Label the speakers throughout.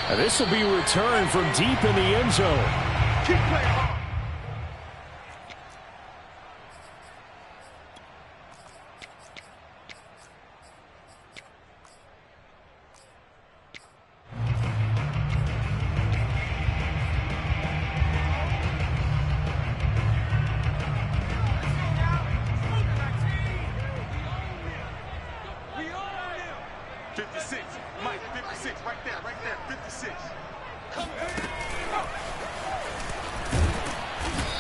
Speaker 1: And this will be returned from deep in the end zone.
Speaker 2: Keep playing hard.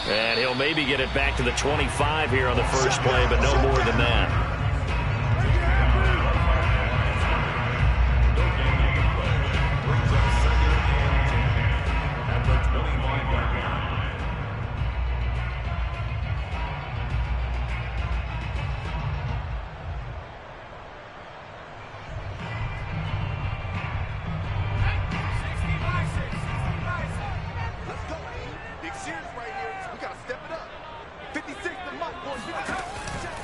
Speaker 1: And he'll maybe get it back to the 25 here on the first play, but no more than that.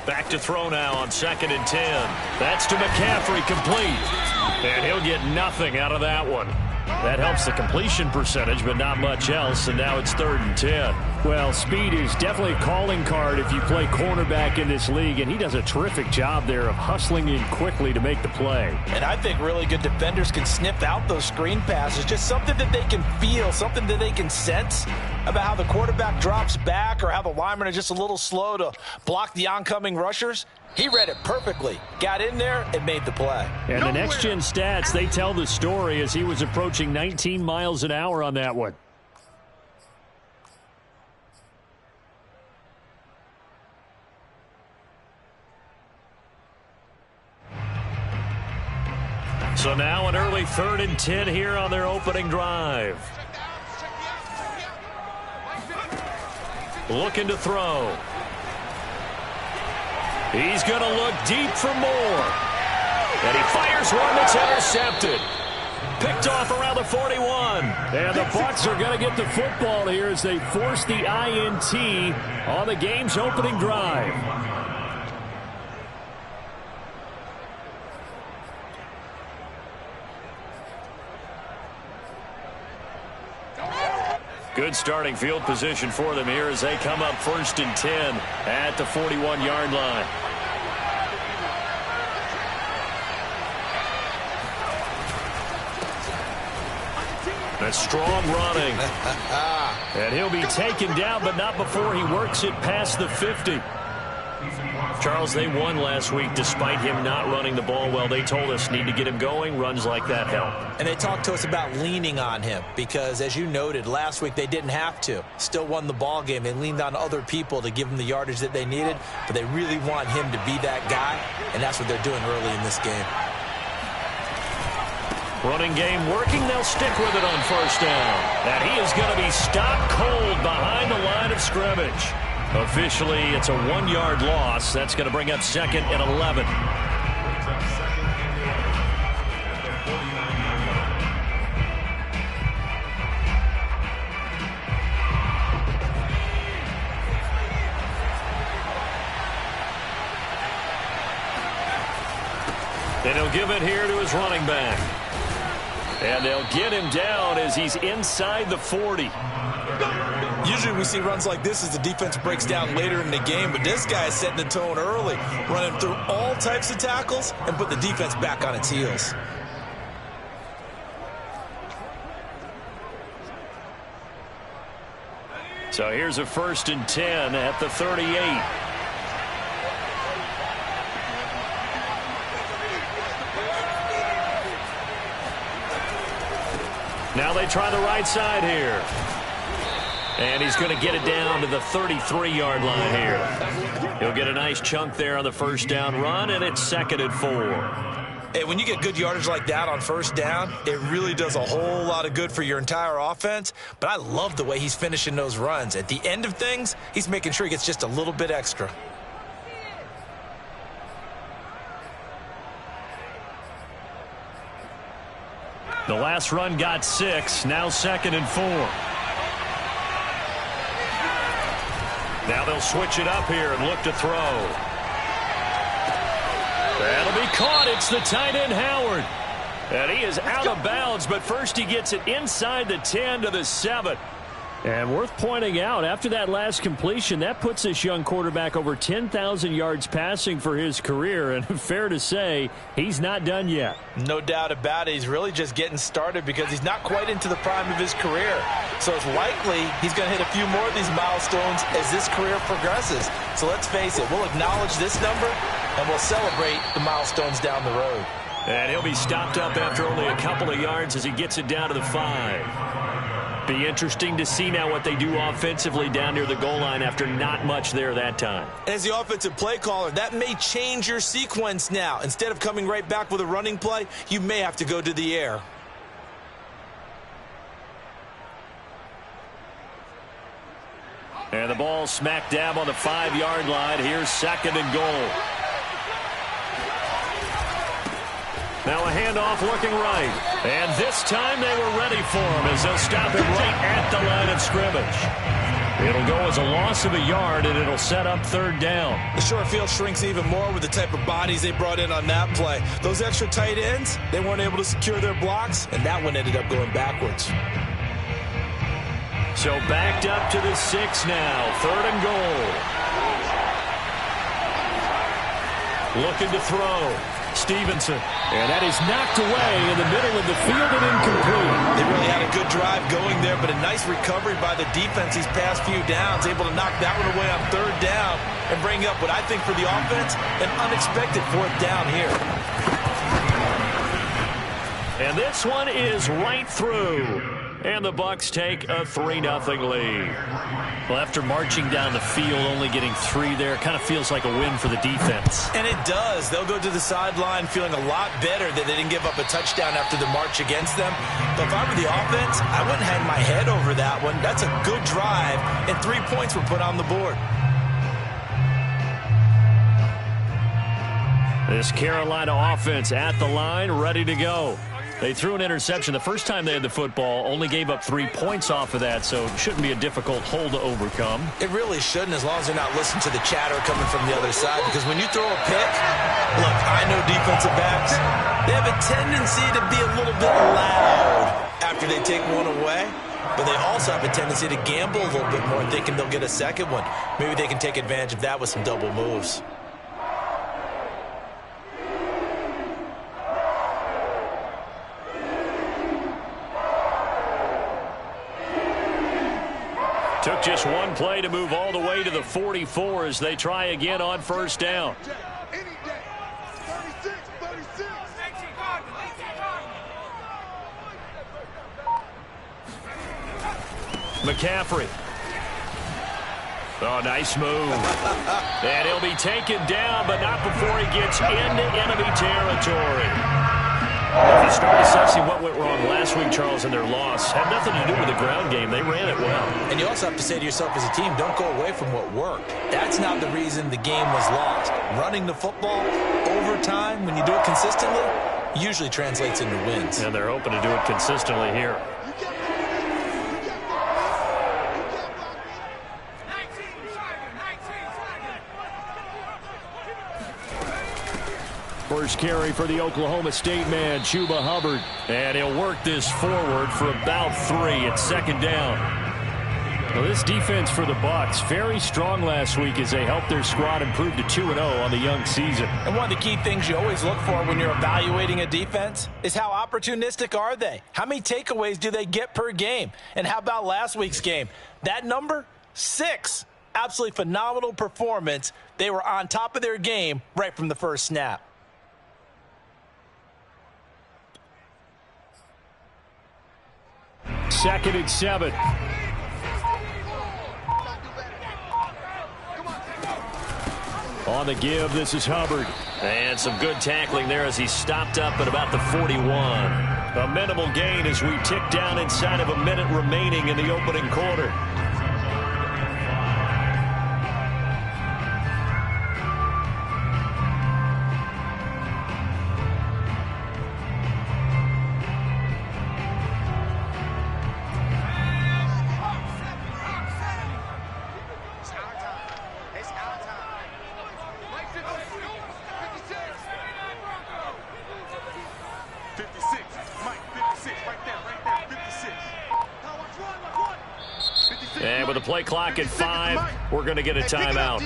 Speaker 1: Back to throw now on 2nd and 10. That's to McCaffrey, complete. And he'll get nothing out of that one. That helps the completion percentage, but not much else, and now it's 3rd and 10. Well, speed is definitely a calling card if you play cornerback in this league, and he does a terrific job there of hustling in quickly to make the play.
Speaker 3: And I think really good defenders can sniff out those screen passes, just something that they can feel, something that they can sense about how the quarterback drops back or how the linemen are just a little slow to block the oncoming rushers. He read it perfectly, got in there, and made the play.
Speaker 1: And the next-gen stats, they tell the story as he was approaching 19 miles an hour on that one. So now an early 3rd and 10 here on their opening drive. Looking to throw. He's going to look deep for more. And he fires one that's intercepted. Picked off around the 41. And the Bucs are going to get the football here as they force the INT on the game's opening drive. Good starting field position for them here as they come up 1st and 10 at the 41-yard line. A strong running. And he'll be taken down, but not before he works it past the 50. Charles, they won last week despite him not running the ball well. They told us need to get him going. Runs like that help.
Speaker 3: And they talked to us about leaning on him because, as you noted, last week they didn't have to. Still won the ball game. They leaned on other people to give them the yardage that they needed, but they really want him to be that guy, and that's what they're doing early in this game.
Speaker 1: Running game working. They'll stick with it on 1st down. And he is going to be stopped cold behind the line of scrimmage. Officially, it's a 1-yard loss. That's going to bring up 2nd and 11. And he'll give it here to his running back. And they'll get him down as he's inside the 40.
Speaker 3: Usually we see runs like this as the defense breaks down later in the game, but this guy is setting the tone early, running through all types of tackles and put the defense back on its heels.
Speaker 1: So here's a 1st and 10 at the 38. Now they try the right side here. And he's going to get it down to the 33-yard line here. He'll get a nice chunk there on the 1st down run, and it's 2nd and 4.
Speaker 3: Hey, when you get good yardage like that on 1st down, it really does a whole lot of good for your entire offense. But I love the way he's finishing those runs. At the end of things, he's making sure he gets just a little bit extra.
Speaker 1: The last run got 6, now 2nd and 4. Now they'll switch it up here and look to throw. That'll be caught. It's the tight end, Howard. And he is out of bounds, but first he gets it inside the 10 to the 7. And worth pointing out, after that last completion, that puts this young quarterback over 10,000 yards passing for his career. And fair to say, he's not done yet.
Speaker 3: No doubt about it. He's really just getting started because he's not quite into the prime of his career. So it's likely he's going to hit a few more of these milestones as this career progresses. So let's face it, we'll acknowledge this number and we'll celebrate the milestones down the road.
Speaker 1: And he'll be stopped up after only a couple of yards as he gets it down to the 5. Be interesting to see now what they do offensively down near the goal line after not much there that time.
Speaker 3: As the offensive play caller, that may change your sequence now. Instead of coming right back with a running play, you may have to go to the air.
Speaker 1: And the ball smack dab on the 5-yard line. Here's 2nd and goal. Now a handoff looking right. And this time they were ready for him as they'll stop him right at the line of scrimmage. It'll go as a loss of a yard, and it'll set up 3rd down.
Speaker 3: The short field shrinks even more with the type of bodies they brought in on that play. Those extra tight ends, they weren't able to secure their blocks, and that one ended up going backwards.
Speaker 1: So backed up to the 6 now. 3rd and goal. Looking to throw. Stevenson. And that is knocked away in the middle of the field and incomplete.
Speaker 3: They really had a good drive going there, but a nice recovery by the defense these past few downs, able to knock that one away on 3rd down and bring up what I think for the offense, an unexpected 4th down here.
Speaker 1: And this one is right through. And the Bucs take a 3-0 lead. Well, after marching down the field, only getting 3 there, kind of feels like a win for the defense.
Speaker 3: And it does. They'll go to the sideline feeling a lot better that they didn't give up a touchdown after the march against them. But if I were the offense, I wouldn't hang my head over that one. That's a good drive, and 3 points were put on the board.
Speaker 1: This Carolina offense at the line, ready to go. They threw an interception the first time they had the football, only gave up 3 points off of that, so it shouldn't be a difficult hole to overcome.
Speaker 3: It really shouldn't, as long as they're not listening to the chatter coming from the other side, because when you throw a pick, look, I know defensive backs, they have a tendency to be a little bit loud after they take one away, but they also have a tendency to gamble a little bit more, thinking they'll get a second one. Maybe they can take advantage of that with some double moves.
Speaker 1: Took just one play to move all the way to the 44 as they try again on 1st down. McCaffrey. Oh, nice move. And he'll be taken down, but not before he gets into enemy territory. If you start assessing what went wrong last week, Charles, in their loss, had nothing to do with the ground game. They ran it well.
Speaker 3: And you also have to say to yourself as a team, don't go away from what worked. That's not the reason the game was lost. Running the football over time, when you do it consistently, usually translates into wins.
Speaker 1: And they're hoping to do it consistently here. First carry for the Oklahoma State man, Chuba Hubbard. And he'll work this forward for about 3 at 2nd down. Well, this defense for the Bucs, very strong last week as they helped their squad improve to 2-0 on the young season.
Speaker 3: And one of the key things you always look for when you're evaluating a defense is how opportunistic are they? How many takeaways do they get per game? And how about last week's game? That number, 6. Absolutely phenomenal performance. They were on top of their game right from the first snap.
Speaker 1: Second and 7. On the give, this is Hubbard. And some good tackling there as he stopped up at about the 41. A minimal gain as we tick down inside of a minute remaining in the opening quarter.
Speaker 2: 56. Mike, 56. Right there. 56.
Speaker 1: And with the play clock at 5, we're going to get a timeout.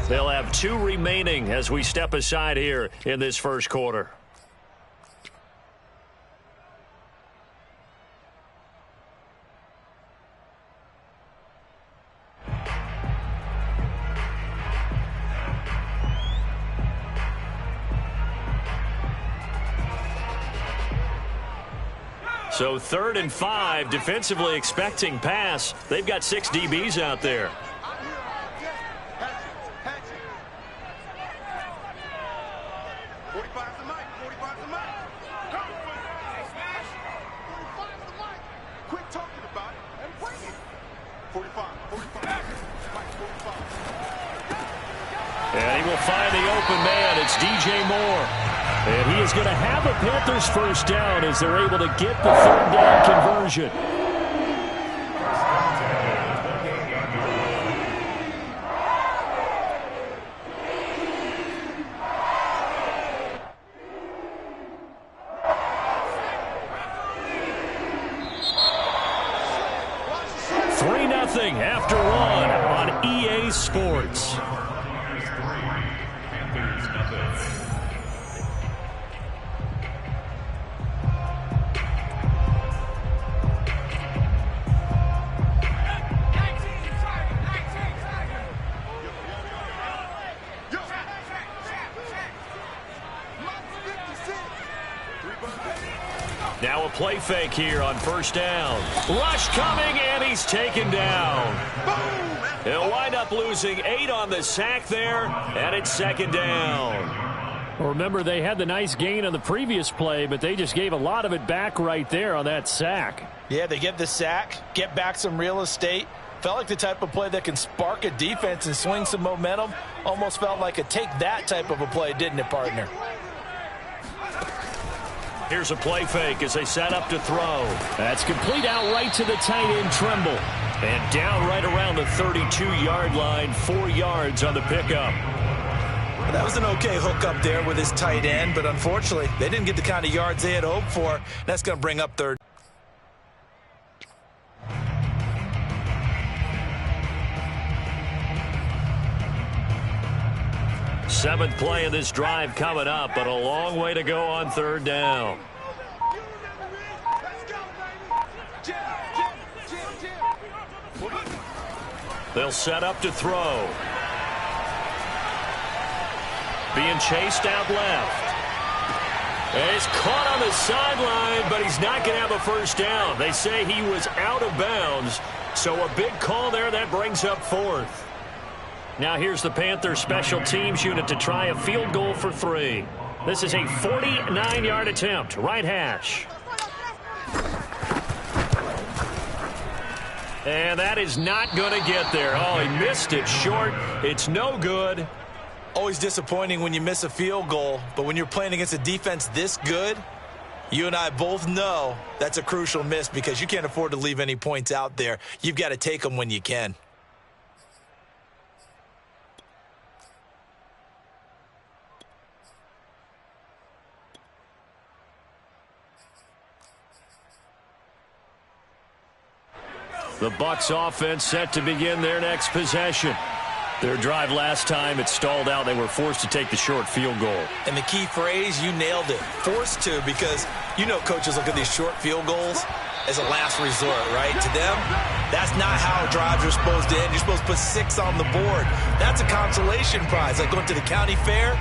Speaker 1: They'll have 2 remaining as we step aside here in this first quarter. So 3rd and 5, defensively expecting pass. They've got 6 DBs out there. And he will find the open man. It's DJ Moore. And he is going to have a Panthers first down as they're able to get the 3rd down conversion. After 1 on EA Sports. Now a play fake here on first down. Rush coming, and he's taken down. He'll wind up losing 8 on the sack there, and it's 2nd down.
Speaker 4: Well, remember, they had the nice gain on the previous play, but they just gave a lot of it back right there on that sack.
Speaker 3: Yeah, they get the sack, get back some real estate. Felt like the type of play that can spark a defense and swing some momentum. Almost felt like a take that type of a play, didn't it, partner?
Speaker 1: Here's a play fake as they set up to throw.
Speaker 4: That's complete out right to the tight end, Tremble.
Speaker 1: And down right around the 32-yard line, 4 yards on the pickup.
Speaker 3: That was an okay hook up there with his tight end, but unfortunately, they didn't get the kind of yards they had hoped for. That's going to bring up 3rd.
Speaker 1: Seventh play of this drive coming up, but a long way to go on 3rd down. They'll set up to throw. Being chased out left. And he's caught on the sideline, but he's not going to have a first down. They say he was out of bounds, so a big call there that brings up 4th. Now here's the Panthers special teams unit to try a field goal for 3. This is a 49-yard attempt, right hash. And that is not going to get there. Oh, he missed it short. It's no good.
Speaker 3: Always disappointing when you miss a field goal, but when you're playing against a defense this good, you and I both know that's a crucial miss because you can't afford to leave any points out there. You've got to take them when you can.
Speaker 1: The Bucs offense set to begin their next possession. Their drive last time, it stalled out. They were forced to take the short field goal.
Speaker 3: And the key phrase, you nailed it, forced to, because you know coaches look at these short field goals as a last resort, right? To them, that's not how drives are supposed to end. You're supposed to put 6 on the board. That's a consolation prize. Like going to the county fair,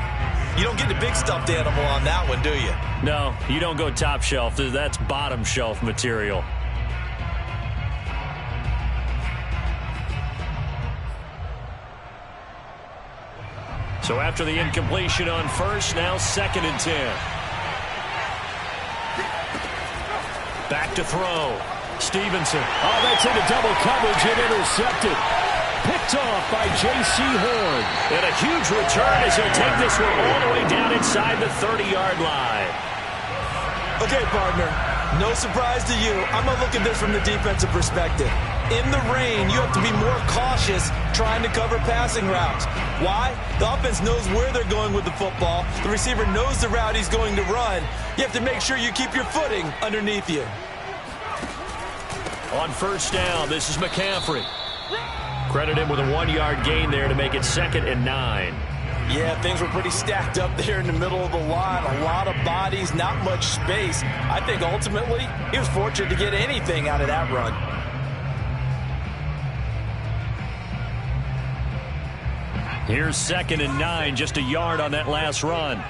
Speaker 3: you don't get the big stuffed animal on that one, do you?
Speaker 1: No, you don't go top shelf. That's bottom shelf material. So after the incompletion on first, now 2nd and 10. Back to throw. Stevenson.
Speaker 4: Oh, that's into double coverage and intercepted. Picked off by J.C. Horn.
Speaker 1: And a huge return as he'll take this one all the way down inside the 30-yard line.
Speaker 3: Okay, partner. No surprise to you. I'm going to look at this from the defensive perspective. In the rain, you have to be more cautious trying to cover passing routes. Why? The offense knows where they're going with the football. The receiver knows the route he's going to run. You have to make sure you keep your footing underneath you.
Speaker 1: On first down, this is McCaffrey. Credit him with a 1-yard gain there to make it 2nd and 9.
Speaker 3: Yeah, things were pretty stacked up there in the middle of the line. A lot of bodies, not much space. I think ultimately he was fortunate to get anything out of that run.
Speaker 1: Here's 2nd and 9, just a yard on that last run.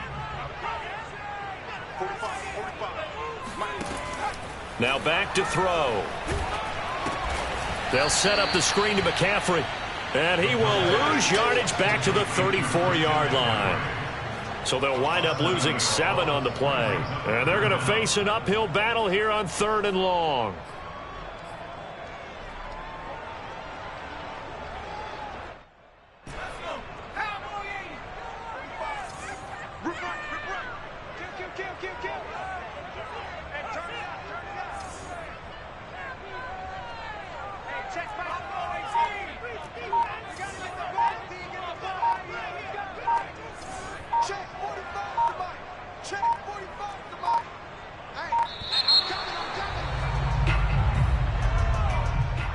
Speaker 1: Now back to throw. They'll set up the screen to McCaffrey. And he will lose yardage back to the 34-yard line. So they'll wind up losing 7 on the play. And they're going to face an uphill battle here on 3rd and long.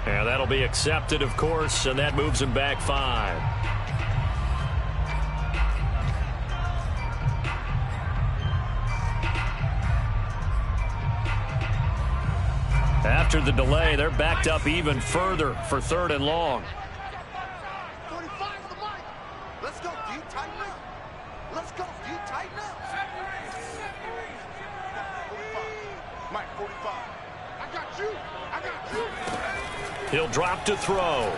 Speaker 1: And that'll be accepted, of course, and that moves him back 5. After the delay, they're backed up even further for 3rd and long.
Speaker 2: 45 for the mic. Let's go, D. Tighten up. Let's go, D. Tighten up. 45. Mike, 45. I got you. I got you.
Speaker 1: He'll drop to throw.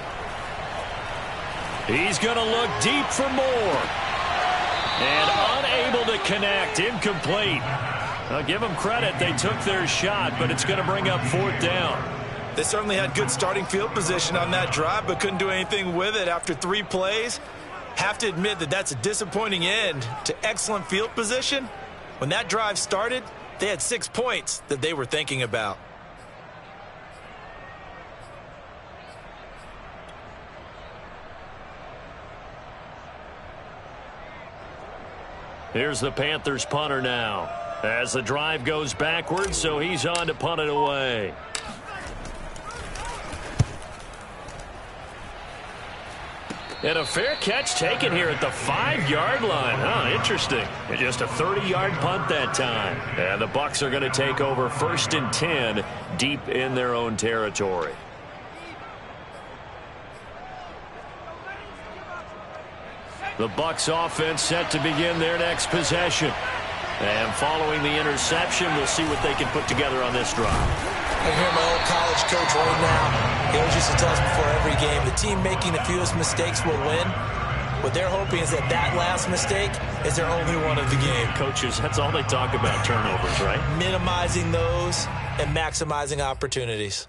Speaker 1: He's going to look deep for more. And unable to connect. Incomplete. I'll give them credit. They took their shot, but it's going to bring up 4th down.
Speaker 3: They certainly had good starting field position on that drive, but couldn't do anything with it after 3 plays. Have to admit that that's a disappointing end to excellent field position. When that drive started, they had 6 points that they were thinking about.
Speaker 1: Here's the Panthers punter now. As the drive goes backwards, so he's on to punt it away. And a fair catch taken here at the 5-yard line. Huh, interesting. And just a 30-yard punt that time. And the Bucs are going to take over 1st and 10 deep in their own territory. The Bucs offense set to begin their next possession. And following the interception, we'll see what they can put together on this drive.
Speaker 3: I hear my old college coach right now. He always used to tell us before every game, the team making the fewest mistakes will win. What they're hoping is that last mistake is their only one of the game.
Speaker 1: Coaches, that's all they talk about, turnovers, right?
Speaker 3: Minimizing those and maximizing opportunities.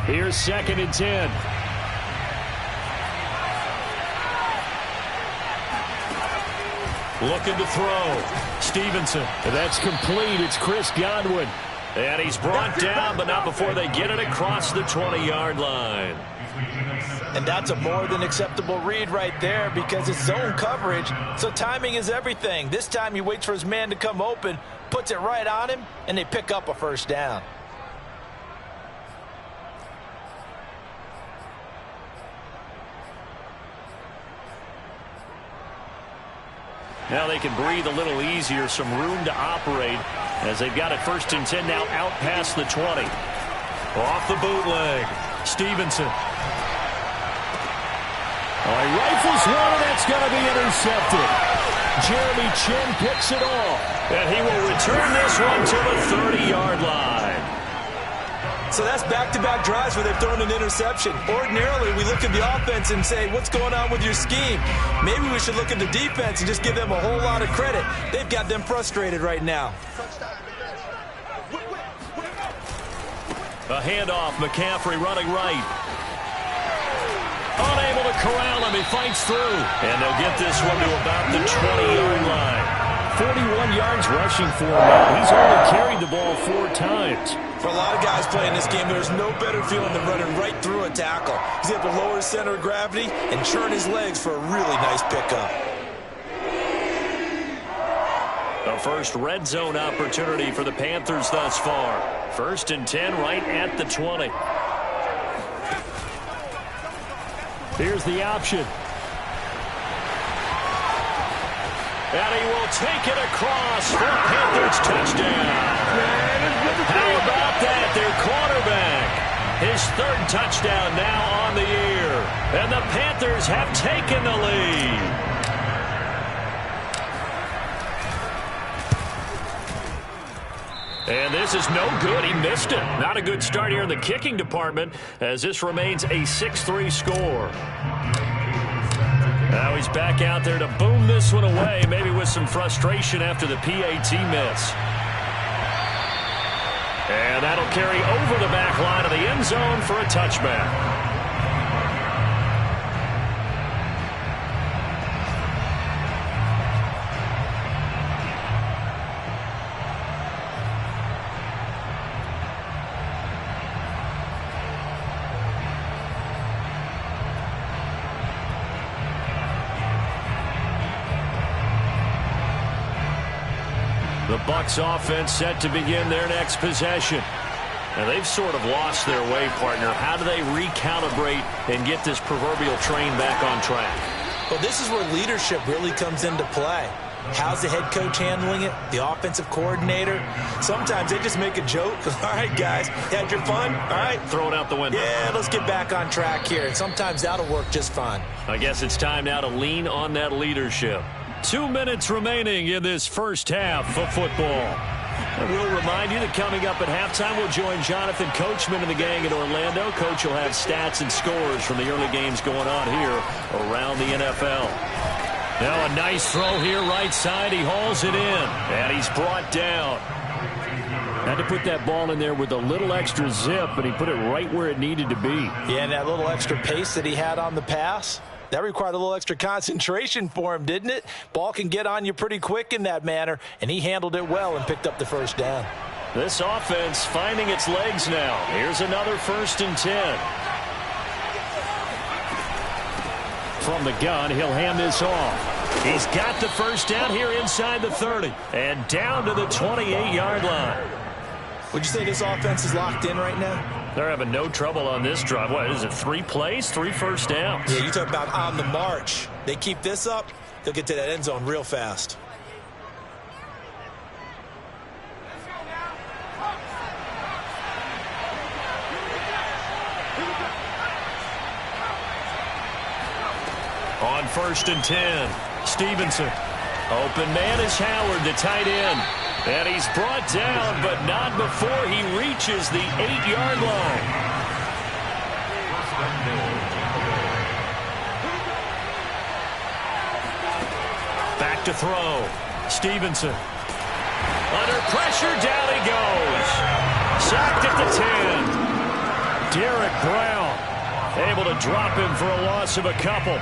Speaker 4: Here's 2nd and 10.
Speaker 1: Looking to throw. Stevenson.
Speaker 4: That's complete. It's Chris Godwin.
Speaker 1: And he's brought down, but not before they get it across the 20-yard line.
Speaker 3: And that's a more than acceptable read right there because it's zone coverage, so timing is everything. This time he waits for his man to come open, puts it right on him, and they pick up a 1st down.
Speaker 1: Now they can breathe a little easier, some room to operate as they've got it 1st and 10 now out past the 20. Off the bootleg. Stevenson.
Speaker 4: He rifles one, and that's going to be intercepted. Jeremy Chin picks it off.
Speaker 1: And he will return this one to the 30-yard line.
Speaker 3: So that's back-to-back drives where they've thrown an interception. Ordinarily, we look at the offense and say, what's going on with your scheme? Maybe we should look at the defense and just give them a whole lot of credit. They've got them frustrated right now.
Speaker 1: A handoff, McCaffrey running right. Unable to corral him. He fights through. And they'll get this one to about the 20-yard line.
Speaker 4: 41 yards rushing for him. He's only carried the ball 4 times.
Speaker 3: For a lot of guys playing this game, there's no better feeling than running right through a tackle. He's able to lower his center of gravity and churn his legs for a really nice pickup.
Speaker 1: The first red zone opportunity for the Panthers thus far. 1st and 10 right at the 20.
Speaker 4: Here's the option.
Speaker 1: And he will take it across for a Panthers touchdown. How about that? Their quarterback. His 3rd touchdown now on the year. And the Panthers have taken the lead. And this is no good. He missed it. Not a good start here in the kicking department as this remains a 6-3 score. Now he's back out there to boom this one away, maybe with some frustration after the PAT miss. And that'll carry over the back line of the end zone for a touchback. The Bucs offense set to begin their next possession. And they've sort of lost their way, partner. How do they recalibrate and get this proverbial train back on track?
Speaker 3: Well, this is where leadership really comes into play. How's the head coach handling it? The offensive coordinator? Sometimes they just make a joke. All right, guys, had your fun? All right.
Speaker 1: Throw it out the window.
Speaker 3: Yeah, let's get back on track here. And sometimes that'll work just fine.
Speaker 1: I guess it's time now to lean on that leadership. 2 minutes remaining in this first half of football. And we'll remind you that coming up at halftime, we'll join Jonathan Coachman and the gang in Orlando. Coach will have stats and scores from the early games going on here around the NFL. Now a nice throw here right side. He hauls it in, and he's brought down.
Speaker 4: Had to put that ball in there with a little extra zip, but he put it right where it needed to be.
Speaker 3: Yeah, and that little extra pace that he had on the pass, that required a little extra concentration for him, didn't it? Ball can get on you pretty quick in that manner, and he handled it well and picked up the first down.
Speaker 1: This offense finding its legs now. Here's another 1st and 10.
Speaker 4: From the gun, he'll hand this off.
Speaker 1: He's got the first down here inside the 30 and down to the 28-yard line.
Speaker 3: Would you say this offense is locked in right now?
Speaker 1: They're having no trouble on this drive. What is it, 3 plays, 3 first downs?
Speaker 3: Yeah, you talk about on the march. They keep this up, they'll get to that end zone real fast.
Speaker 1: On 1st and 10, Stevenson. Open man is Howard, the tight end. And he's brought down, but not before he reaches the 8-yard line. Back to throw. Stevenson. Under pressure, down he goes. Sacked at the 10. Derek Brown able to drop him for a loss of a couple.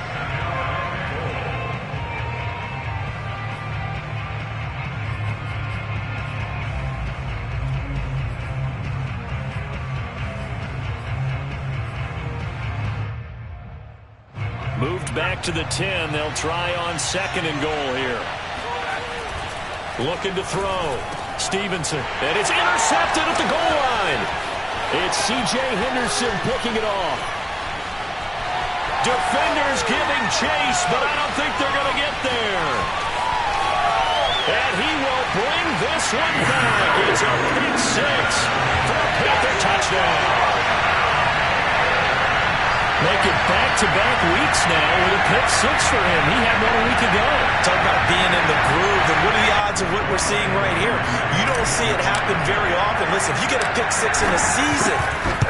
Speaker 1: Moved back to the 10. They'll try on 2nd and goal here. Looking to throw. Stevenson. And it's intercepted at the goal line. It's C.J. Henderson picking it off. Defenders giving chase, but I don't think they're going to get there. And he will bring this one back. It's a pick 6 for a Panther touchdown. Make it back-to-back weeks now with a pick 6 for him. He had 1 week ago.
Speaker 3: Talk about being in the groove, and what are the odds of what we're seeing right here? You don't see it happen very often. Listen, if you get a pick 6 in a season,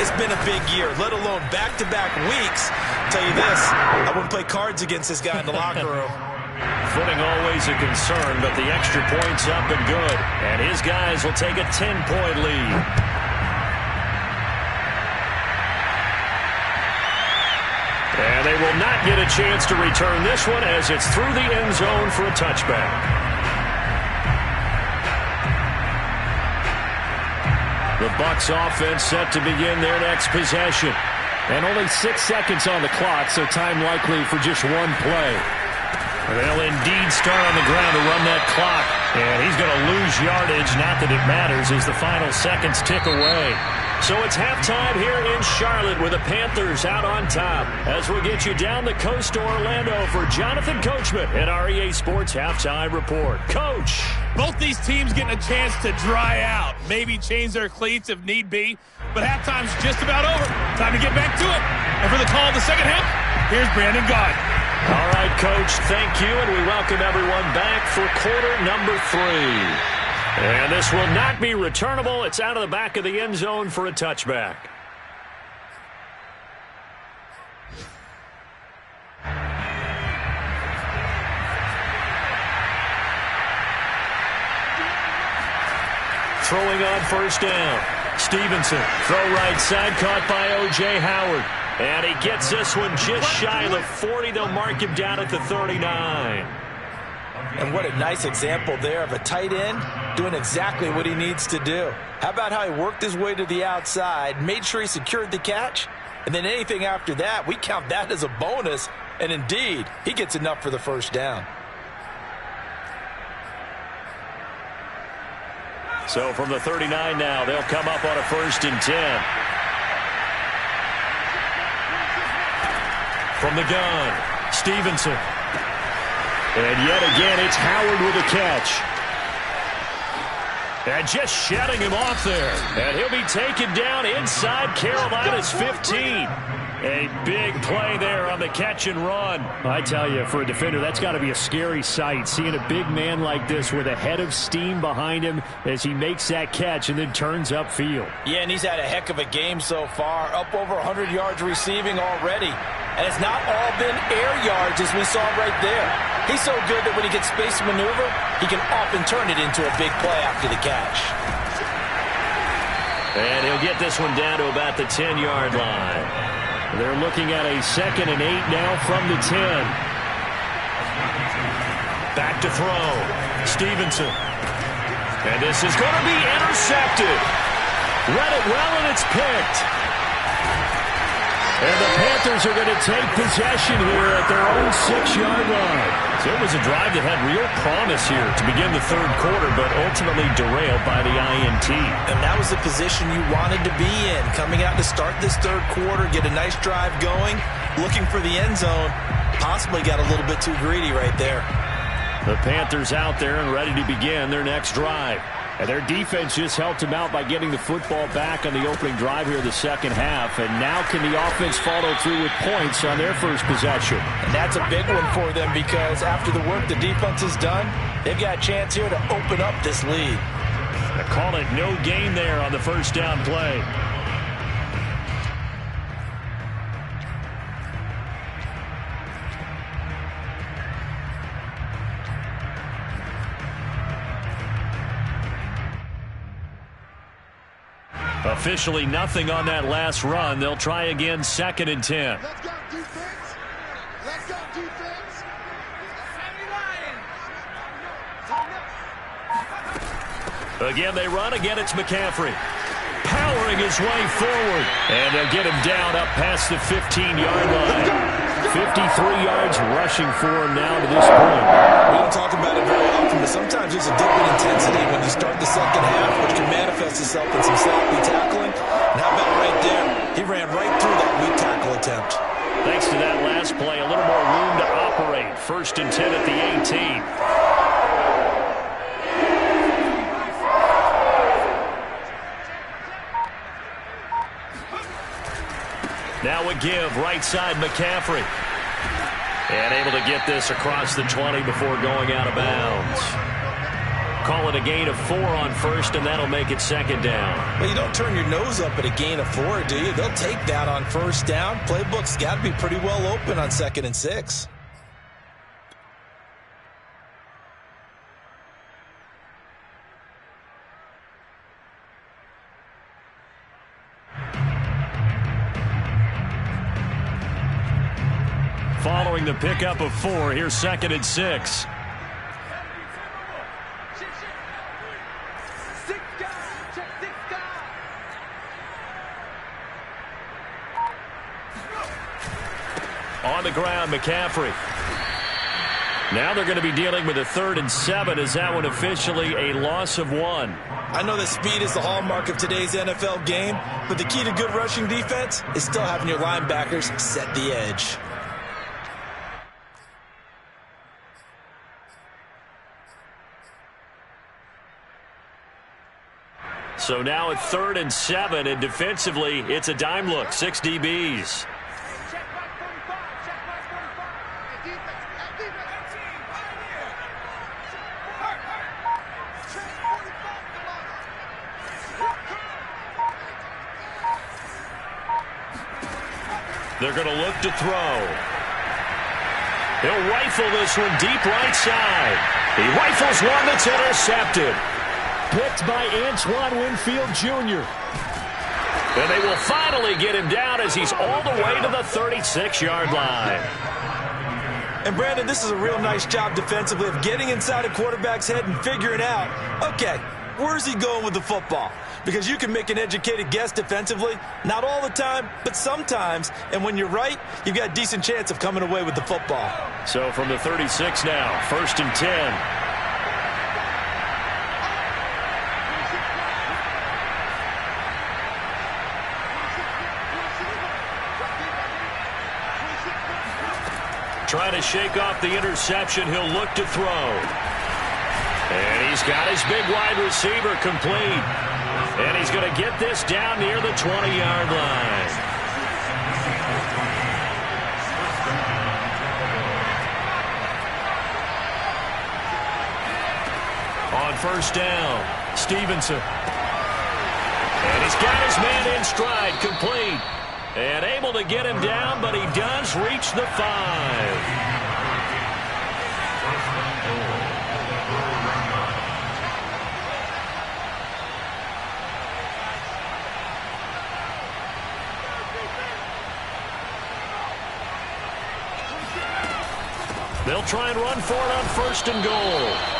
Speaker 3: it's been a big year, let alone back-to-back weeks. I'll tell you this, I wouldn't play cards against this guy in the locker room.
Speaker 1: Footing always a concern, but the extra point's up and good. And his guys will take a 10-point lead. And they will not get a chance to return this one as it's through the end zone for a touchback. The Bucs offense set to begin their next possession.
Speaker 4: And only 6 seconds on the clock, so time likely for just one play.
Speaker 1: They'll indeed start on the ground to run that clock. And he's going to lose yardage. Not that it matters as the final seconds tick away. So it's halftime here in Charlotte with the Panthers out on top. As we'll get you down the coast to Orlando for Jonathan Coachman at our EA Sports Halftime Report. Coach!
Speaker 5: Both these teams getting a chance to dry out. Maybe change their cleats if need be. But halftime's just about over. Time to get back to it. And for the call of the second half, here's Brandon Gaudin.
Speaker 1: All right, Coach, thank you, and we welcome everyone back for quarter number 3. And this will not be returnable. It's out of the back of the end zone for a touchback. Throwing on first down. Stevenson, throw right side, caught by O.J. Howard. And he gets this one just shy of the 40. They'll mark him down at the 39.
Speaker 3: And what a nice example there of a tight end doing exactly what he needs to do. How about how he worked his way to the outside, made sure he secured the catch, and then anything after that, we count that as a bonus. And indeed, he gets enough for the first down.
Speaker 1: So from the 39 now, they'll come up on a 1st and 10. From the gun, Stevenson. And yet again, it's Howard with a catch. And just shutting him off there. And he'll be taken down inside Carolina's 15. A big play there on the catch and run.
Speaker 4: I tell you, for a defender, that's got to be a scary sight, seeing a big man like this with a head of steam behind him as he makes that catch and then turns upfield.
Speaker 3: Yeah, and he's had a heck of a game so far, up over 100 yards receiving already. And it's not all been air yards as we saw right there. He's so good that when he gets space to maneuver, he can often turn it into a big play after the catch.
Speaker 1: And he'll get this one down to about the 10-yard line.
Speaker 4: They're looking at a 2nd and 8 now from the 10.
Speaker 1: Back to throw. Stevenson. And this is going to be intercepted. Read it well, and it's picked. And the Panthers are going to take possession here at their own 6-yard line. So it was a drive that had real promise here to begin the 3rd quarter, but ultimately derailed by the INT.
Speaker 3: And that was the position you wanted to be in, coming out to start this 3rd quarter, get a nice drive going, looking for the end zone. Possibly got a little bit too greedy right there.
Speaker 1: The Panthers out there and ready to begin their next drive.
Speaker 4: And their defense just helped them out by getting the football back on the opening drive here the second half. And now can the offense follow through with points on their first possession?
Speaker 3: And that's a big one for them because after the work the defense has done, they've got a chance here to open up this lead.
Speaker 1: They call it no gain there on the first down play. Officially nothing on that last run. They'll try again, 2nd and 10.
Speaker 2: Let's go, defense. Let's go, defense.
Speaker 1: Again, they run. Again, it's McCaffrey. Powering his way forward. And they'll get him down up past the 15-yard line. 53 yards rushing for him now to this point.
Speaker 3: We don't talk about it very often, but sometimes there's a dip in intensity when you start the second half, which can manifest itself in some sloppy tackling. And how about right there? He ran right through that weak tackle attempt.
Speaker 1: Thanks to that last play, a little more room to operate. 1st and 10 at the 18. Now a give, right side McCaffrey. And able to get this across the 20 before going out of bounds. Call it a gain of 4 on 1st, and that'll make it 2nd down.
Speaker 3: Well, you don't turn your nose up at a gain of 4, do you? They'll take that on 1st down. Playbook's got to be pretty well open on 2nd and 6.
Speaker 1: following the pickup of 4. Here's 2nd and 6. On the ground, McCaffrey. Now they're going to be dealing with a 3rd and 7. Is that one officially a loss of 1?
Speaker 3: I know that speed is the hallmark of today's NFL game, but the key to good rushing defense is still having your linebackers set the edge.
Speaker 1: So now at 3rd and 7, and defensively, it's a dime look. 6 DBs. They're going to look to throw. He'll rifle this one deep right side. He rifles one that's intercepted.
Speaker 4: Picked by Antoine Winfield Jr.
Speaker 1: And they will finally get him down as he's all the way to the 36-yard line.
Speaker 3: And, Brandon, this is a real nice job defensively of getting inside a quarterback's head and figuring out, okay, where's he going with the football? Because you can make an educated guess defensively, not all the time, but sometimes. And when you're right, you've got a decent chance of coming away with the football.
Speaker 1: So from the 36 now, 1st and 10. Trying to shake off the interception. He'll look to throw. And he's got his big wide receiver complete. And he's going to get this down near the 20-yard line. On 1st down, Stevenson. And he's got his man in stride, complete. And able to get him down, but he does reach the 5. They'll try and run for it on 1st and goal.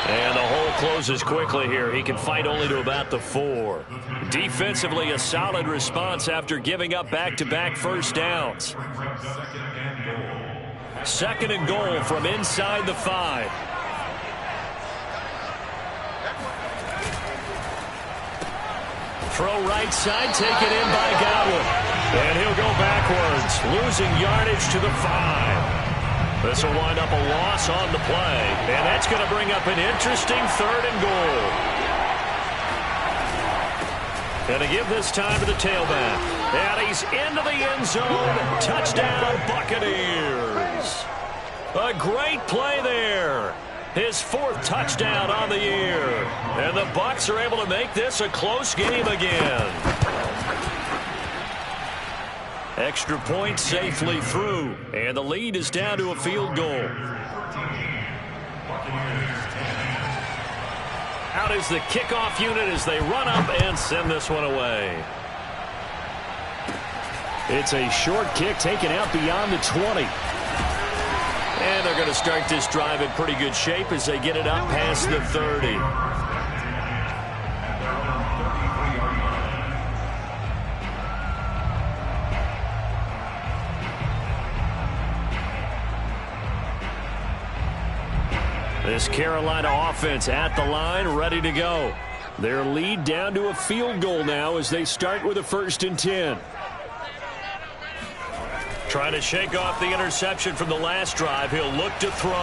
Speaker 1: And the hole closes quickly here. He can fight only to about the 4. Defensively, a solid response after giving up back-to-back 1st downs. 2nd and goal from inside the 5. Throw right side, taken in by Godwin. And he'll go backwards, losing yardage to the 5. This will wind up a loss on the play. And that's going to bring up an interesting 3rd and goal. And to give this time to the tailback. And he's into the end zone. Touchdown, Buccaneers. A great play there. His 4th touchdown on the year. And the Bucs are able to make this a close game again. Extra point safely through, and the lead is down to a field goal. Out is the kickoff unit as they run up and send this one away.
Speaker 4: It's a short kick taken out beyond the 20.
Speaker 1: And they're going to start this drive in pretty good shape as they get it up past the 30. This Carolina offense at the line, ready to go. Their lead down to a field goal now as they start with a 1st and 10. Trying to shake off the interception from the last drive. He'll look to throw.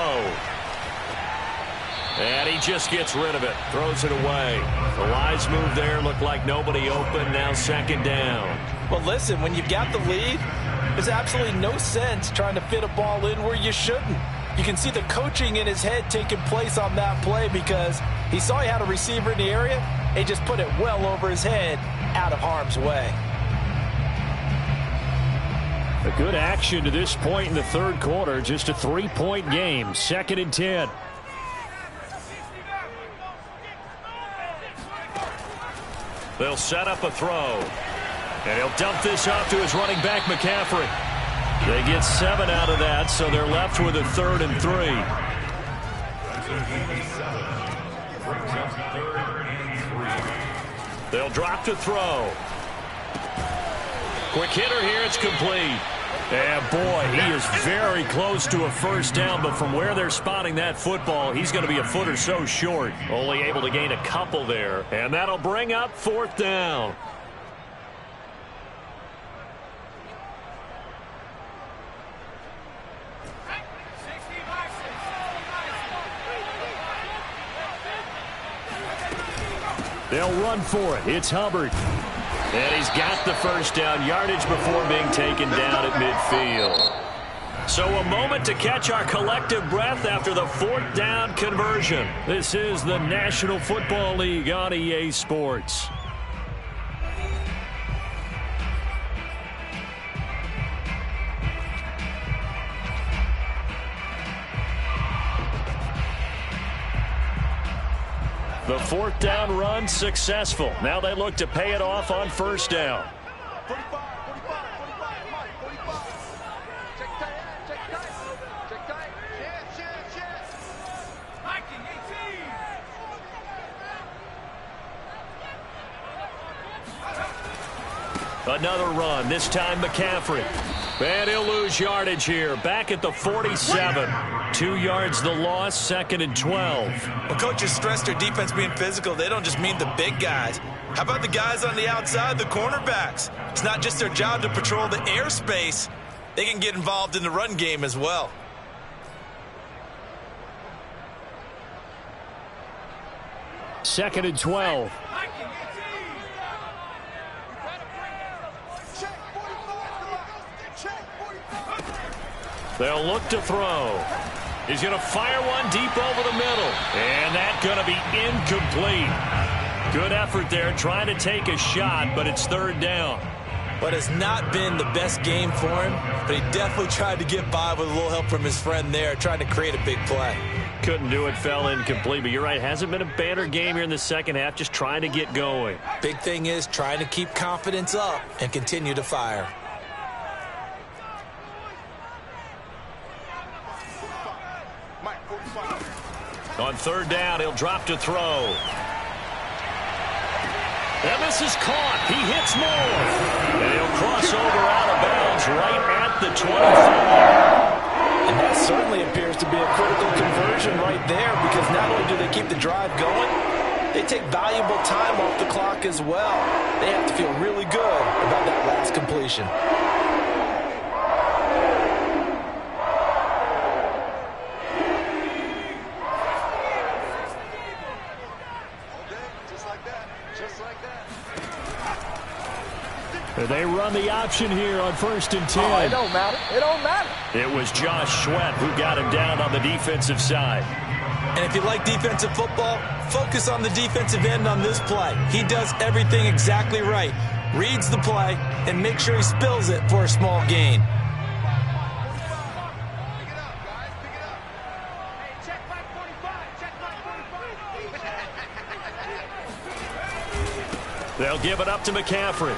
Speaker 1: And he just gets rid of it. Throws it away. The Lions move there. Looked like nobody open. Now 2nd down.
Speaker 3: Well, listen, when you've got the lead, there's absolutely no sense trying to fit a ball in where you shouldn't. You can see the coaching in his head taking place on that play because he saw he had a receiver in the area and he just put it well over his head out of harm's way.
Speaker 4: A good action to this point in the 3rd quarter. Just a 3-point game. 2nd and 10.
Speaker 1: They'll set up a throw. And he'll dump this off to his running back, McCaffrey. They get 7 out of that, so they're left with a 3rd and 3. They'll drop to throw. Quick hitter here, it's complete. And boy, he is very close to a first down, but from where they're spotting that football, he's going to be a foot or so short. Only able to gain a couple there, and that'll bring up 4th down. They'll run for it. It's Hubbard. And he's got the first down yardage before being taken down at midfield. So a moment to catch our collective breath after the 4th down conversion. This is the National Football League on EA Sports. The 4th down run successful. Now they look to pay it off on first down.
Speaker 2: 45, 45, 45, 45. Check tight, check tight, check tight. Chance. Viking
Speaker 1: 18. Another run, this time McCaffrey. And he'll lose yardage here. Back at the 47. 2 yards the loss, 2nd and 12.
Speaker 3: Well, coaches stress their defense being physical. They don't just mean the big guys. How about the guys on the outside, the cornerbacks? It's not just their job to patrol the airspace. They can get involved in the run game as well.
Speaker 1: Second and 12. They'll look to throw. He's going to fire one deep over the middle. And that's going to be incomplete. Good effort there trying to take a shot, but it's 3rd down.
Speaker 3: But it's not been the best game for him, but he definitely tried to get by with a little help from his friend there, trying to create a big play.
Speaker 1: Couldn't do it, fell incomplete, but you're right, hasn't been a banner game here in the second half, just trying to get going.
Speaker 3: Big thing is trying to keep confidence up and continue to fire.
Speaker 1: On 3rd down, he'll drop to throw. And this is caught. He hits more. And he'll cross over out of bounds right at the 25.
Speaker 3: And that certainly appears to be a critical conversion right there, because not only do they keep the drive going, they take valuable time off the clock as well. They have to feel really good about that last completion.
Speaker 1: They run the option here on 1st and 10.
Speaker 2: Oh, it don't matter. It don't matter.
Speaker 1: It was Josh Sweat who got him down on the defensive side.
Speaker 3: And if you like defensive football, focus on the defensive end on this play. He does everything exactly right. Reads the play and make sure he spills it for a small gain.
Speaker 1: They'll give it up to McCaffrey.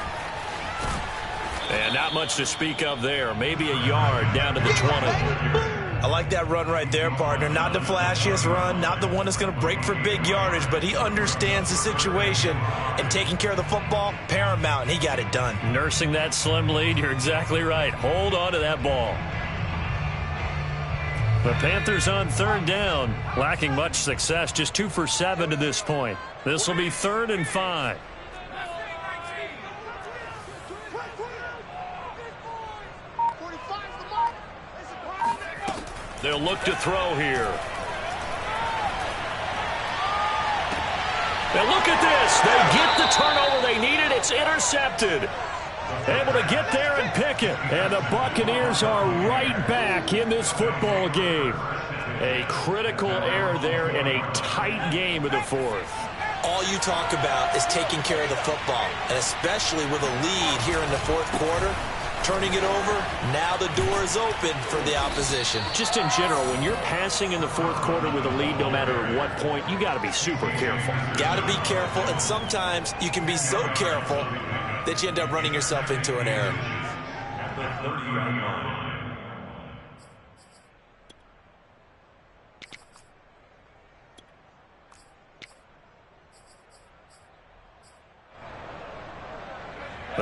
Speaker 1: And not much to speak of there. Maybe a yard down to the 20.
Speaker 3: I like that run right there, partner. Not the flashiest run, not the one that's going to break for big yardage, but he understands the situation, and taking care of the football, paramount, and he got it done.
Speaker 1: Nursing that slim lead, you're exactly right. Hold on to that ball. The Panthers on 3rd down, lacking much success, just 2 for 7 to this point. This will be 3rd and 5. They'll look to throw here. Now look at this. They get the turnover they needed. It's intercepted. Able to get there and pick it. And the Buccaneers are right back in this football game. A critical error there in a tight game of the 4th.
Speaker 3: All you talk about is taking care of the football, and especially with a lead here in the 4th quarter. Turning it over, now the door is open for the opposition.
Speaker 1: Just in general, when you're passing in the 4th quarter with a lead, no matter at what point, you got to be super careful.
Speaker 3: Got to be careful, and sometimes you can be so careful that you end up running yourself into an error.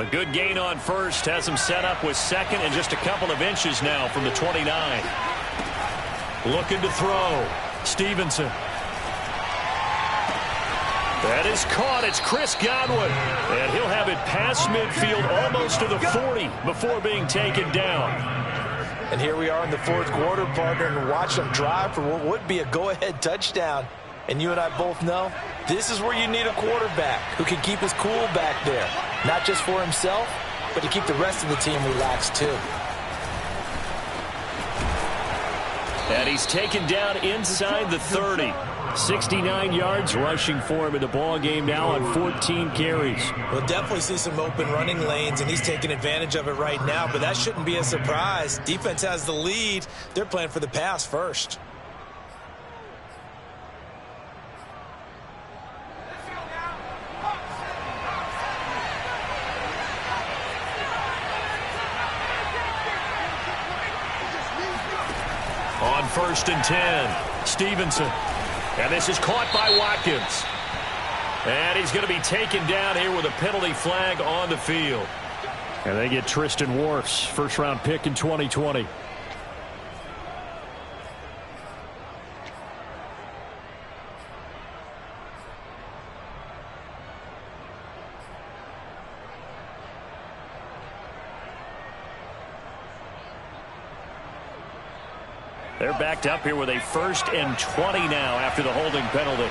Speaker 1: A good gain on first has him set up with second and just a couple of inches now from the 29. Looking to throw. Stevenson. That is caught. It's Chris Godwin. And he'll have it past midfield almost to the 40 before being taken down.
Speaker 3: And here we are in the fourth quarter, partner, and watch them drive for what would be a go-ahead touchdown. And you and I both know this is where you need a quarterback who can keep his cool back there. Not just for himself, but to keep the rest of the team relaxed too.
Speaker 1: And he's taken down inside the 30. 69 yards rushing for him in the ball game now on 14 carries.
Speaker 3: We'll definitely see some open running lanes, and he's taking advantage of it right now, but that shouldn't be a surprise. Defense has the lead. They're playing for the pass first.
Speaker 1: On 1st and 10, Stevenson. And this is caught by Watkins. And he's going to be taken down here with a penalty flag on the field. And they get Tristan Wirfs, first-round pick in 2020. They're backed up here with a 1st and 20 now after the holding penalty.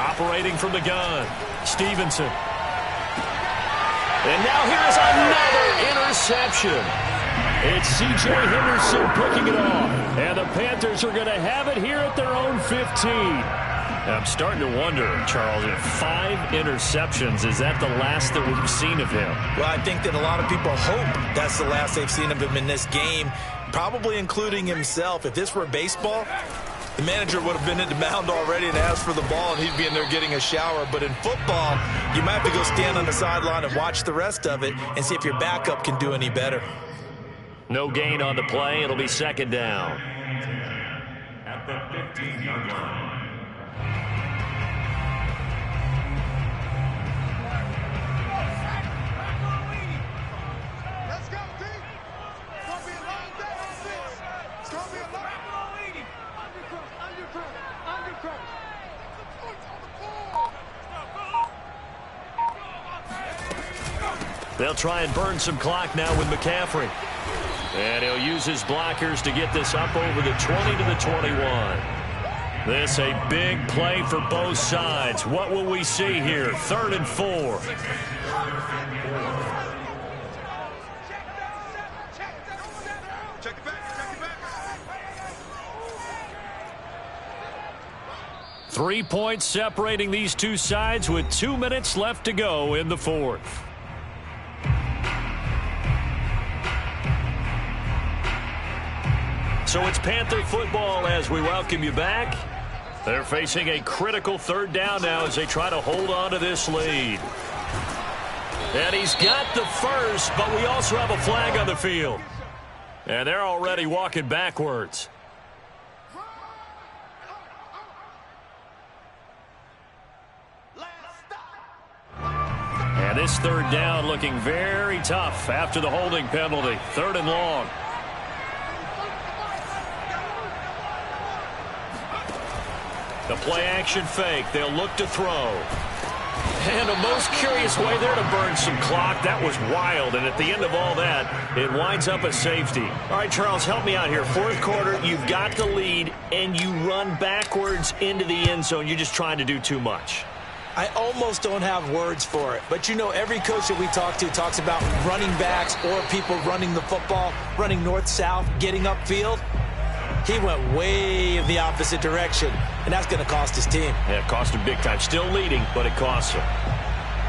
Speaker 1: Operating from the gun, Stevenson. And now here's another interception. It's C.J. Henderson picking it off. And the Panthers are going to have it here at their own 15. I'm starting to wonder, Charles, if 5 interceptions, is that the last that we've seen of him?
Speaker 3: Well, I think that a lot of people hope that's the last they've seen of him in this game, probably including himself. If this were baseball, the manager would have been at the mound already and asked for the ball, and he'd be in there getting a shower. But in football, you might have to go stand on the sideline and watch the rest of it and see if your backup can do any better.
Speaker 1: No gain on the play. It'll be 2nd down.
Speaker 6: At the 15-yard line.
Speaker 1: They'll try and burn some clock now with McCaffrey. And he'll use his blockers to get this up over the 20 to the 21. This a big play for both sides. What will we see here? 3rd and 4.
Speaker 2: Check it back.
Speaker 1: 3 points separating these two sides with 2 minutes left to go in the 4th. So it's Panther football as we welcome you back. They're facing a critical 3rd down now as they try to hold on to this lead. And he's got the first, but we also have a flag on the field. And they're already walking backwards. And this 3rd down looking very tough after the holding penalty. 3rd and long. The play-action fake. They'll look to throw. And a most curious way there to burn some clock. That was wild. And at the end of all that, it winds up a safety. All right, Charles, help me out here. 4th quarter, you've got the lead, and you run backwards into the end zone. You're just trying to do too much.
Speaker 3: I almost don't have words for it. But, you know, every coach that we talk to talks about running backs or people running the football, running north-south, getting upfield. He went way in the opposite direction, and that's going to cost his team.
Speaker 1: Yeah, it cost him big time. Still leading, but it costs him.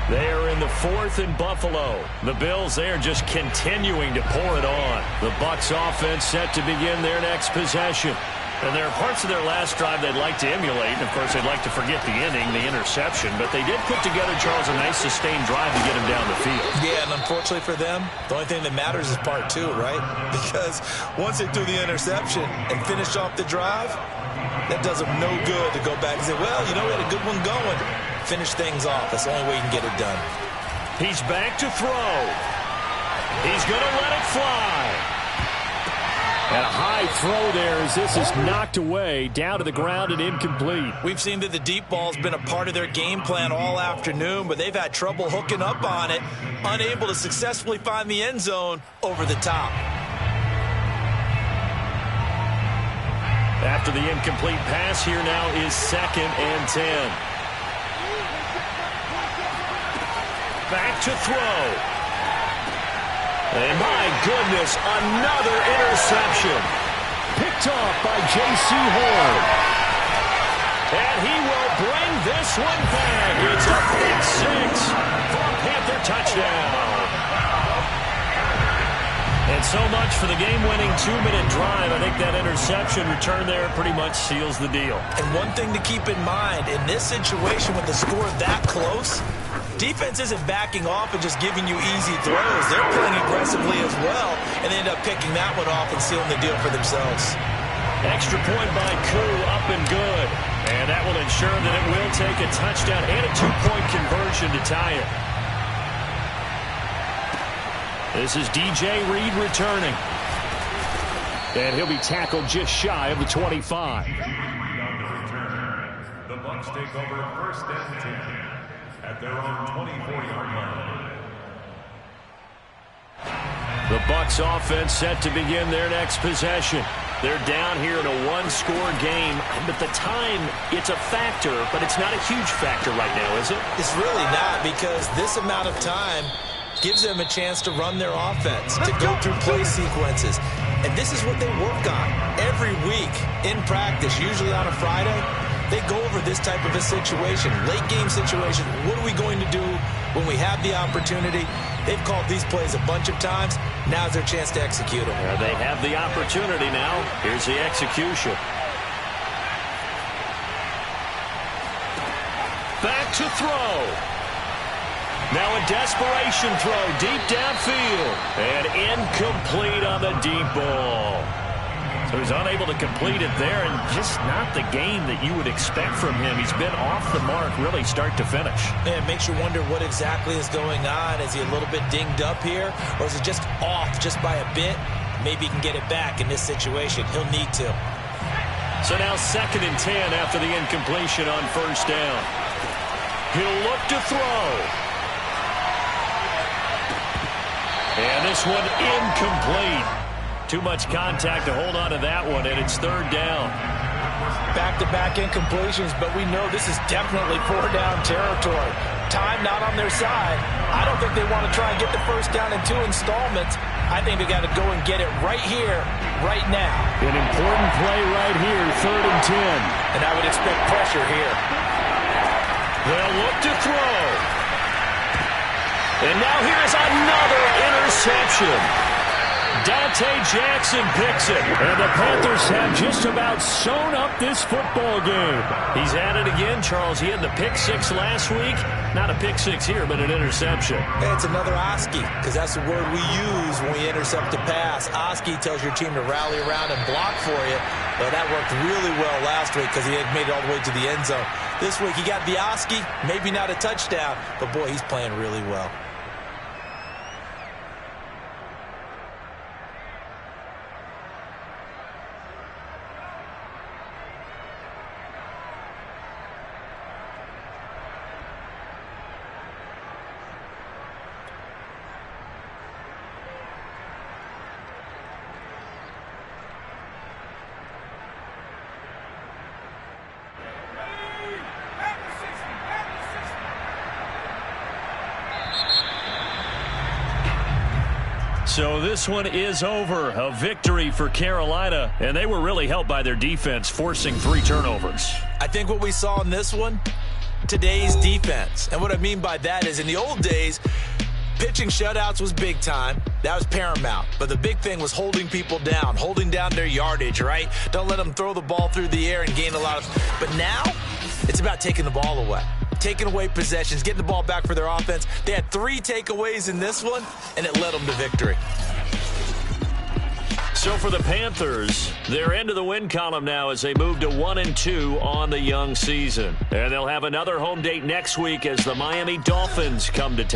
Speaker 1: They are in the 4th in Buffalo. The Bills, they are just continuing to pour it on. The Bucs offense set to begin their next possession. And there are parts of their last drive they'd like to emulate. And, of course, they'd like to forget the inning, the interception. But they did put together, Charles, a nice sustained drive to get him down the field.
Speaker 3: Yeah, and unfortunately for them, the only thing that matters is part 2, right? Because once they threw the interception and finished off the drive, That does them no good to go back and say, well, you know, we had a good one going. Finish things off. That's the only way you can get it done.
Speaker 1: He's back to throw. He's going to let it fly. And a high throw there as this is knocked away, down to the ground and incomplete.
Speaker 3: We've seen that the deep ball has been a part of their game plan all afternoon, but they've had trouble hooking up on it, unable to successfully find the end zone over the top.
Speaker 1: After the incomplete pass, here now is 2nd and 10. Back to throw. And my goodness, another interception.
Speaker 4: Picked off by J.C. Horn.
Speaker 1: And he will bring this one back. It's a big 6 for a Panther touchdown. And so much for the game-winning 2-minute drive. I think that interception return there pretty much seals the deal.
Speaker 3: And one thing to keep in mind, in this situation with the score that close, defense isn't backing off and just giving you easy throws. They're playing aggressively as well, and they end up picking that one off and sealing the deal for themselves.
Speaker 1: Extra point by Koo, up and good. And that will ensure that it will take a touchdown and a 2-point conversion to tie it. This is DJ Reed returning. And he'll be tackled just shy of the 25.
Speaker 6: On the return, the Bucs take over 1st and 10 at their own 24-yard line.
Speaker 1: The Bucs offense set to begin their next possession. They're down here in a 1-score game, but the time, it's a factor, but it's not a huge factor right now, is it?
Speaker 3: It's really not, because this amount of time gives them a chance to run their offense, to go through play sequences. And this is what they work on every week in practice, usually on a Friday. They go over this type of a situation, late game situation. What are we going to do when we have the opportunity? They've called these plays a bunch of times. Now's their chance to execute them.
Speaker 1: They have the opportunity now. Here's the execution. Back to throw. Now a desperation throw deep downfield. And incomplete on the deep ball. So he's unable to complete it there, and just not the game that you would expect from him. He's been off the mark really start to finish.
Speaker 3: It makes you wonder what exactly is going on. Is he a little bit dinged up here, or is it just off just by a bit? Maybe he can get it back in this situation. He'll need to.
Speaker 1: So now 2nd and 10 after the incompletion on 1st down. He'll look to throw. And this one incomplete. Too much contact to hold on to that one, and it's 3rd down.
Speaker 3: Back-to-back incompletions, but we know this is definitely 4-down territory. Time not on their side. I don't think they want to try and get the 1st down in 2 installments. I think they got to go and get it right here, right now.
Speaker 4: An important play right here, 3rd and 10.
Speaker 3: And I would expect pressure here.
Speaker 1: They'll look to throw. And now here's another interception. Dante Jackson picks it. And the Panthers have just about sewn up this football game. He's at it again, Charles. He had the pick 6 last week. Not a pick 6 here, but an interception.
Speaker 3: Hey, it's another Oski, because that's the word we use when we intercept a pass. Oski tells your team to rally around and block for you. Well, that worked really well last week because he had made it all the way to the end zone. This week he got the Oski, maybe not a touchdown, but boy, he's playing really well.
Speaker 1: So this one is over. A victory for Carolina, and they were really helped by their defense, forcing 3 turnovers.
Speaker 3: I think what we saw in this one, today's defense. And what I mean by that is in the old days, pitching shutouts was big time. That was paramount. But the big thing was holding people down, holding down their yardage, right? Don't let them throw the ball through the air and gain a lot of... But now, it's about taking the ball away. Taking away possessions, getting the ball back for their offense. They had 3 takeaways in this one, and it led them to victory.
Speaker 1: So So for the Panthers, they're into the win column now as they move to 1-2 on the young season. And they'll have another home date next week as the Miami Dolphins come to town.